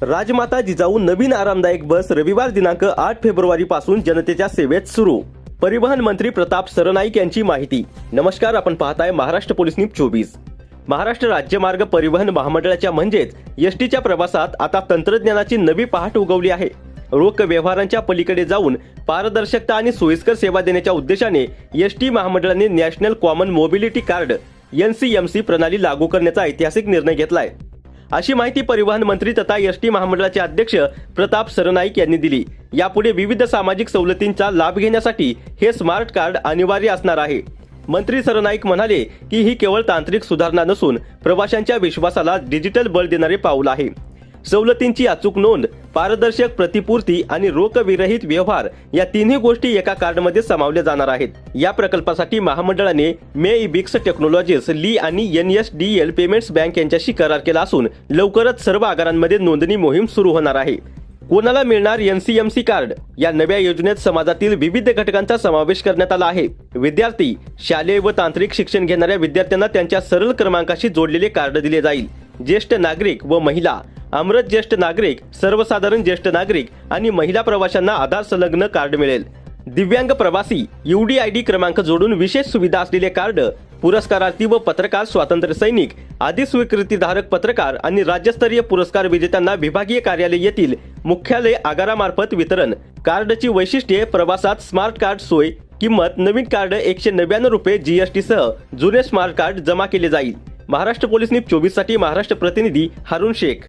राजमाता जिजाऊ नवीन आरामदायक बस रविवार दिनांक 8 फेब्रुवारी पासून जनतेच्या सेवेत सुरू। परिवहन मंत्री प्रताप सरनाईक यांची माहिती। नमस्कार, आपण पाहताय महाराष्ट्र पोलीस न्यूज 24। महाराष्ट्र राज्य मार्ग परिवहन महामंडळाच्या म्हणजेच एसटीच्या प्रवासात आता तंत्रज्ञानाची नवी पहाट उगवली आहे। रोख व्यवहारांच्या पलीकडे जाऊन पारदर्शकता आणि सोयीस्कर सेवा देण्याच्या उद्देशाने एसटी महामंडळाने national common mobility card NCMC प्रणाली लागू करण्याचा ऐतिहासिक निर्णय घेतलाय, अशी माहिती परिवहन मंत्री तथा एसटी महामंडळाचे अध्यक्ष प्रताप सरनाईक यांनी दिली। यापुढे विविध सामाजिक सवलतींचा लाभ घेण्यासाठी हे स्मार्ट कार्ड अनिवार्य असणार आहे। मंत्री सरनाईक म्हणाले की ही केवळ तांत्रिक सुधारणा नसून प्रवाशांच्या विश्वासाला डिजिटल बळ देणारे पाऊल आहे। सवलतींची अचूक नोंद, पारदर्शक प्रतिपूर्ती आणि रोख विरहित व्यवहार या तिन्ही गोष्टी एका कार्डमध्ये सामावल्या जाणार आहेत। या प्रकल्पासाठी महामंडळाने मेइबिक्स टेक्नॉलॉजीज ली आणि NSDL पेमेंट्स बँक यांच्याशी करार केला असून लवकरच सर्व आगारांमध्ये नोंदणी मोहीम सुरू होणार आहे। कोणाला मिळणार NCMC कार्ड? या नव्या योजनेत समाजातील विविध घटकांचा समावेश करण्यात आला आहे। विद्यार्थी, शालेय व तांत्रिक शिक्षण घेणाऱ्या विद्यार्थ्यांना त्यांच्या सरळ क्रमांकाशी जोडलेले कार्ड दिले जाईल। ज्येष्ठ नागरिक व महिला, अमृत ज्येष्ठ नागरिक, सर्वसाधारण ज्येष्ठ नागरिक आणि महिला प्रवाशांना आधार संलग्न कार्ड मिळेल। दिव्यांग प्रवासी, UDID क्रमांक जोडून विशेष सुविधा असलेले कार्ड, पुरस्कारार्थी व पत्रकार, स्वातंत्र्य सैनिक, आदी स्वीकृतीधारक पत्रकार आणि राज्यस्तरीय पुरस्कार विजेत्यांना विभागीय कार्यालय येथील मुख्यालय आगारामार्फत वितरण। कार्डची वैशिष्ट्ये: प्रवासात स्मार्ट कार्ड सोय, किंमत: नवीन कार्ड 199 रुपये GST सह जुने स्मार्ट कार्ड जमा केले जाईल। महाराष्ट्र पोलीस न्यूज 24 साठी महाराष्ट्र प्रतिनिधी हारून शेख।